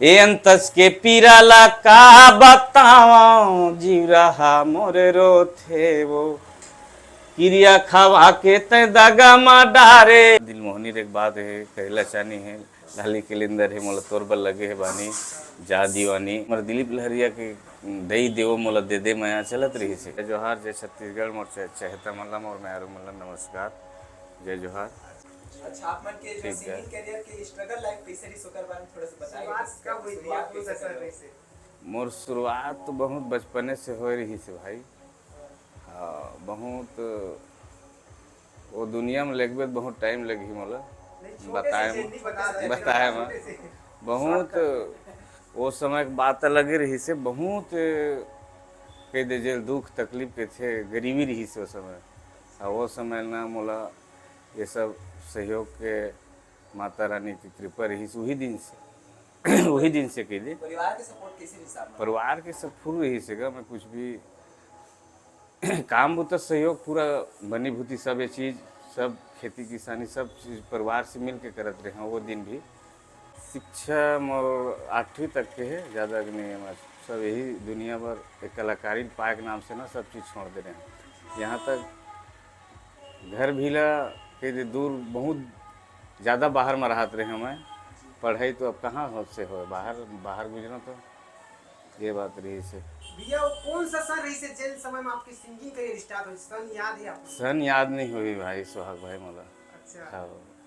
ए अंतस के पीराला का बतावा जी रहा मोरे रो थे वो क्रिया खावा के ते दगा मा डारे दिल मोहनी एक बात है कहला चानी है लाली कैलेंडर है मोला तोर बल लगे है बानी जा दीवानी मर दिलीप लहरिया के दई देवो मोला दे दे माया चलत रही से जय जोहार जय छत्तीसगढ़ मोर चहता मल्लम और मैं मल्लम नमस्कार जय जोहार। अच्छा आप मन के जो सिंगिंग करियर के स्ट्रगल लाइफ कैसे रही सोकर बारे में थोड़ा सा बताइए। कब हुई थी आप कैसे कर रहे थे? मोर शुरुआत तो बहुत बचपने से हो रही से भाई। हाँ बहुत वो दुनिया में लगभग बहुत टाइम लगी मोला बताए मैं बहुत वो समय की बात लगे रही से बहुत कह दे जेल दुख तकलीफ के थे गरीबी रही से वो समय। वो समय ना मोला ये सब सहयोग के माता रानी की कृपा रही वही दिन से वही दिन से कह दे परिवार के सपोर्ट कैसे रही? परिवार के सब फुल रही से मैं कुछ भी काम बुता सहयोग पूरा बनी भूती सब ये चीज़ सब खेती किसानी सब चीज़ परिवार से मिल के करत रहे हैं। वो दिन भी शिक्षा मोर 8वीं तक के है, ज़्यादा नहीं है। सब यही दुनिया भर एक कलाकारी पाए के नाम से ना सब चीज़ छोड़ दे रहे हैं। यहाँ तक घर भीला के दूर बहुत ज़्यादा बाहर में रहते रहे मैं पढ़ाई तो अब कहाँ हो से हो बाहर गुजरा तो ये बात रही से। भैया वो कौन सा सन रही से जिन समय में आपकी सिंगिंग करियर स्टार्ट हुई? सन याद है आपको? सन याद नहीं हुई भाई सुहाग भाई मोला। अच्छा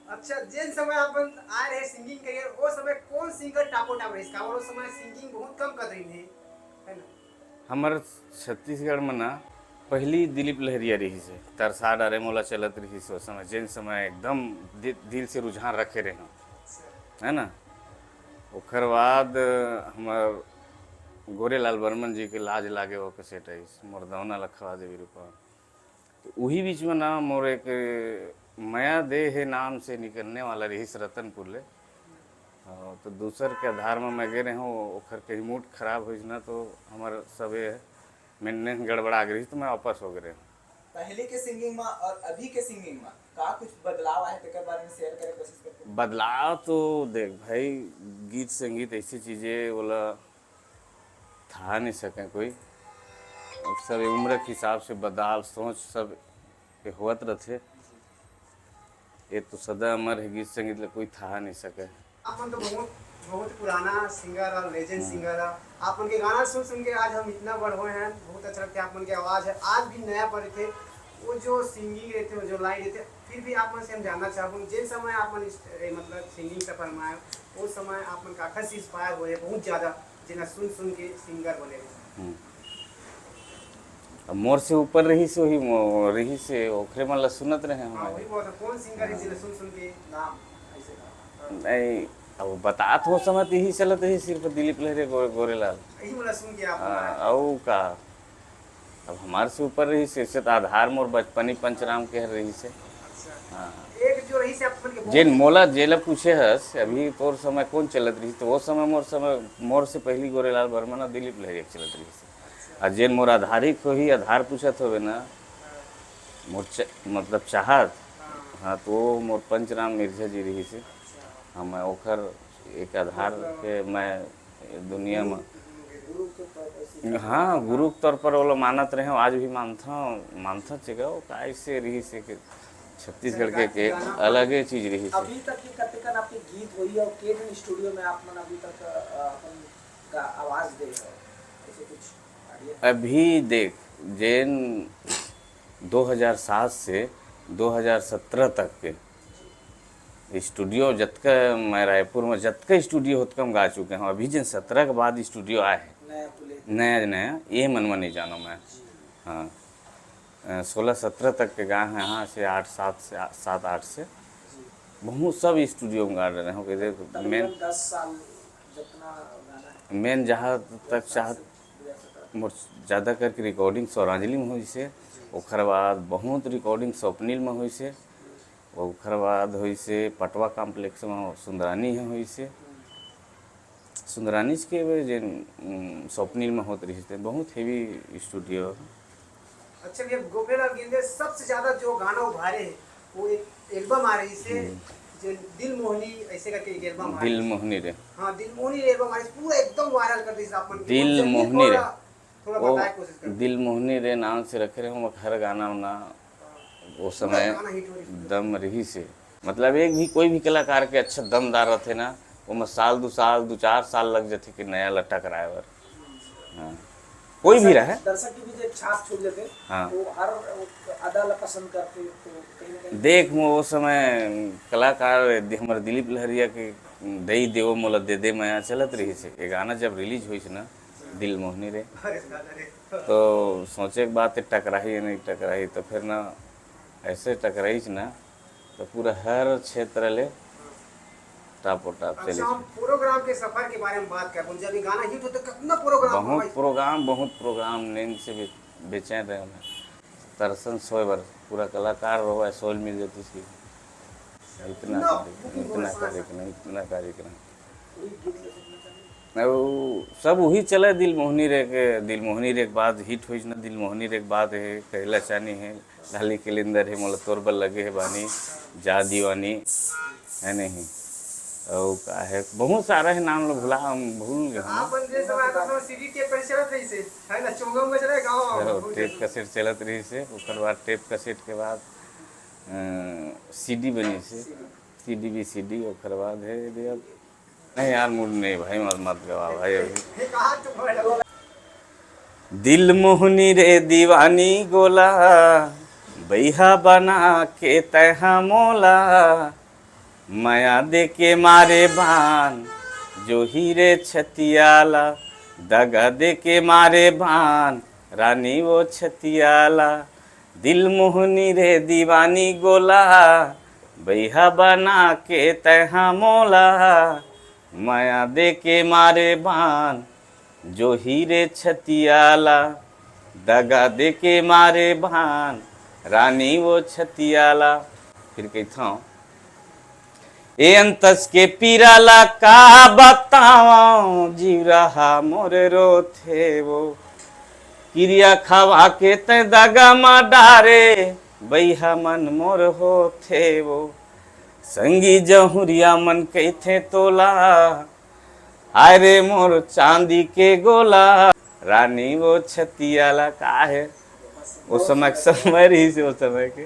अच्छा जिन समय आप आए रहे सिंगिंग करियर वो समय कौन सिंगर टापो टाप रही? और उस समय सिंगिंग बहुत कम कर रही थी है ना? हमारे छत्तीसगढ़ में ना पहली दिलीप लहरिया रही से तरसा डारे मोला चलत रही से उस समय जिन समय एकदम दिल से रुझान रखे रहे है ना। ओकर बाद हमार गोरेलाल बर्मन जी के लाज लागे वो कैसेट है मोरदौना लखवा देवी रूपा। तो वही बीच में ना मोर एक माया दे है नाम से निकलने वाला रही रतनपुर ले। तो दूसर के आधार में मैं गए रहे हूँ ओखर के मूड खराब हुई ना तो हमारे सब मेंटेनेंस गड़बड़ा गई तो मैं वापस हो गए। पहले के सिंगिंग में और अभी के सिंगिंग में का कुछ बदलाव आए तो बारे में शेयर करे कोशिश करते हैं। बदलाव तो देख भाई गीत संगीत ऐसी चीज़ें बोला था नहीं सके कोई सब उम्र के हिसाब से बदलाव सोच सब होत रहते। ये तो सदा अमर है गीत संगीत कोई था नहीं सके। आप तो बहुत बहुत पुराना सिंगर और लेजेंड सिंगर है। आप उनके गाना सुन सुन के आज हम इतना बड़ हुए हैं। बहुत अच्छा लगता है आप उनकी आवाज़ है आज भी नया पर थे वो जो सिंगिंग रहते वो जो लाइन रहते फिर भी आप मन से हम जानना चाहूँगी जिस समय आप मन मतलब सिंगिंग सफर में आए उस समय आप मन काखर से इंस्पायर हो बहुत ज़्यादा जिन्हें सुन सुन के सिंगर बने। अब मोर से ऊपर रही से वही रही से ओखरे मन ला सुनत रहे वही बहुत कौन सिंगर है जिन्हें सुन सुन के नाम ऐसे नहीं अब बात हो समय तो यही चलत ही सिर्फ दिलीप लहरे गोरेलाल यही वाला सुन के आप औ का अब हमारे से ऊपर रही से तो आधार मोर बचपनी पंचराम के रही से। हाँ एक जो रही से आप जेन मोला जेला पूछे हस अभी तोर समय कौन चलत रही तो वो समय मोर से पहली गोरेलाल वर्मा ना दिलीप लहरिया चलत रही से। और जेन मोर आधारिक हो ही आधार पूछत होवे ना मोर मतलब चाहत। हाँ तो मोर पंचराम मिर्जा जी रही से। हाँ मैं ओखर एक आधार के मैं दुनिया में हाँ गुरु के तौर पर वो मानत रहे आज भी मानता चेगा वो कैसे रही से कि छत्तीसगढ़ के अलग ही चीज रही से। अभी तक की कतिकन आपके गीत हुई और केटन स्टूडियो में आप मन अभी तक अपन का आवाज दे ऐसे कुछ अभी देख जेन 2007 से 2017 तक के स्टूडियो जतका मैं रायपुर में जतका स्टूडियो होत कम गा चुके हैं। अभी जिन 17 के बाद स्टूडियो आए हैं नया ये मन में नहीं जानो मैं। हाँ 16-17 तक के गाए हैं यहाँ से 7-8 से बहुत सब स्टूडियो में गा रहे हैं कि मेन 10 साल जितना मेन जहाँ तक चाहत ज़्यादा करके रिकॉर्डिंग सौरांजलि में हुई से ओखर बाद बहुत रिकॉर्डिंग स्वप्निल में हुई से ओखर बाद हुई से पटवा कॉम्प्लेक्स में सुंदरानी है हुई से सुंदरानी के जेन स्वप्निल में होते रही थे बहुत हेवी स्टूडियो। अच्छा भैया गोफेलाल गिंदे सबसे ज़्यादा जो गाना उभारे वो एक एल्बम आ रही से दिल मोहनी ऐसे करके एक एल्बम दिल मोहनी रे, हाँ दिल मोहनी एल्बम आई पूरा एकदम वायरल कर दी अपन के दिल उनसे भी मोहनी रे, थोड़ा वो बताए कोशिश कर दिल मोहनी रे नाम से रखे रहे हम हर गाना उना वो समय गाना हिट हो रही दम रही से, मतलब एक भी कोई भी कलाकार के अच्छा दमदार रहते ना वो में साल 2 साल 2 4 साल लग जाते कि नया लट्टा कराए बर। हाँ कोई भी रहे, दर्शक की भी जो छाप छोड़ देते हाँ वो हर अदा ला पसंद करते तो कहीं ना कहीं देख मो वो समय कलाकार हमारे दिलीप लहरिया के दई देवो मोला दे दे माया चलत रही से ये गाना जब रिलीज हुई ना दिल मोहनी रे, अरे दादा रे तो सोचे के बात टकराही नहीं टकराही तो फिर ना ऐसे टकराई ना तो पूरा हर क्षेत्र ले टाप अच्छा चली। हम प्रोग्राम के सफर के बारे में बात कर जब ये गाना हिट होता कितना प्रोग्राम बहुत प्रोग्राम नींद से भी बेचैन रहे मैं तरसन सोए बर पूरा कलाकार रहो सोल मिल जाती इसकी इतना कार्यक्रम वो सब वही चले दिल मोहनी रे के बाद हिट हुई ना दिल मोहनी रे के बाद है कहला चानी है लाली कैलेंडर है मोला तोर बल लगे है बानी जा दीवानी है नहीं और का है बहुत सारा है नाम लोग भूल गए आप बंदे समय तो समय सीडी टेप पर चलत रही से है ना चोंगा में चले गांव टेप कैसेट चलत रही से उसके बाद टेप कैसेट के बाद सीडी बनी से सीडी भी सीडी और बाद है अब नहीं यार मूड नहीं भाई मत गवा भाई अभी कहां तो भड़ दिल मोहनी रे दीवानी गोला बैहा बना के तहा मोला माया दे के मारे बान जो हीरे छतियाला दगा दे के मारे बान रानी वो छतियाला दिल मोहनी रे दीवानी गोला बैहा बना के तहा मोला माया दे के मारे बान जो हीरे छतियाला दगा दे के मारे बान रानी वो छतियाला। फिर कहता हूँ ए अंतस के पीराला का बताओ जीव रहा मोरे रो थे वो क्रिया खवा के ते दगा मा डारे बैहा मन मोर हो थे वो संगी जहुरिया मन कहते तोला आय रे मोर चांदी के गोला रानी वो छतियाला का है उस समय रही से उस समय के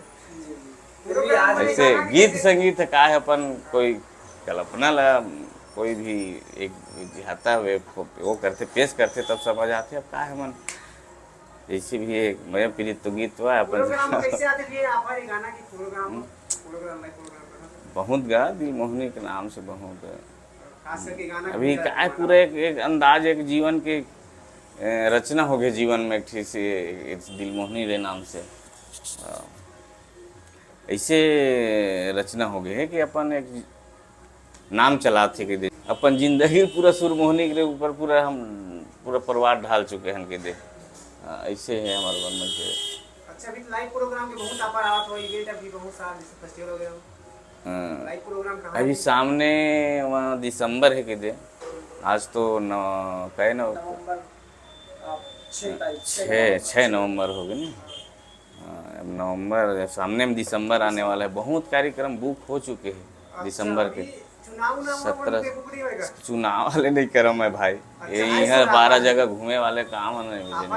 ऐसे गीत संगीत का है अपन कोई कल्पना ला कोई भी एक दिखाता हुए वो करते पेश करते तब समझ आते अब का है मन ऐसे भी एक मैं पीड़ित तो गीत हुआ प्रोग्राम कैसे अपन आते थे आप ये गाना की प्रोग्राम बहुत गा दिल मोहनी के नाम से बहुत खास करके गाना अभी का पूरा एक अंदाज एक जीवन के रचना हो गई जीवन में एक से दिल मोहनी रे नाम से ऐसे रचना हो गई है कि अपन एक नाम चलाते कि अपन जिंदगी पूरा सुरमोहनी के ऊपर पूरा हम पूरा परिवार ढाल चुके हैं कि दे ऐसे है हमारे मन में के। अच्छा अभी लाइव प्रोग्राम के बहुत आप आवत हो इवेंट अभी बहुत सारा जैसे फेस्टिवल वगैरह लाइव प्रोग्राम कहां अभी सामने वहाँ दिसंबर है कि दे आज तो कहे ना नवंबर 6 नवंबर हो गए ना अब नवंबर सामने में दिसंबर आने वाला है बहुत कार्यक्रम बुक हो चुके हैं दिसंबर के चुनाव 17 चुनाव वाले नहीं करो मैं भाई ये यहाँ 12 जगह घूमे वाले काम नहीं मुझे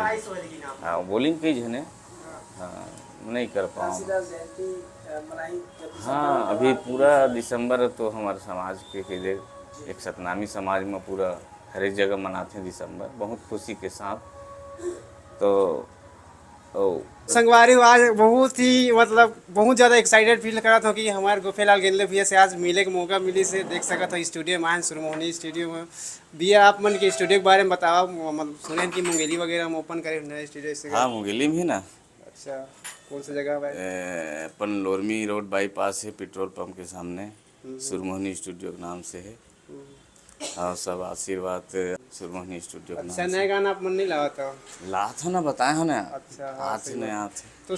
हाँ बोलिंग की जने हाँ नहीं कर पाऊँ हाँ अभी पूरा दिसंबर तो हमारे समाज के एक सतनामी समाज में पूरा हर एक जगह मनाते हैं दिसंबर बहुत खुशी के साथ। तो संगवारी आज बहुत ही मतलब बहुत ज़्यादा एक्साइटेड फील करा था कि हमारे गोफेलाल gendle भैया से आज मिले का मौका मिली से देख सका था स्टूडियो में आए सुरमोहनी स्टूडियो में भैया आप मन के स्टूडियो के बारे में बताओ मतलब सुने कि मुंगेली वगैरह में ओपन करे नया स्टूडियो से। हाँ मुंगेली में ना। अच्छा कौन सी जगह है? अपन लोरमी रोड बाईपास है पेट्रोल पंप के सामने सुरमोहनी स्टूडियो के नाम से है। हाँ सब आशीर्वाद सुरमोहनी स्टूडियो के नाम अच्छा नया गाना आप मन नहीं लावा था ला था ना बताया हो ना अच्छा आज नहीं आते।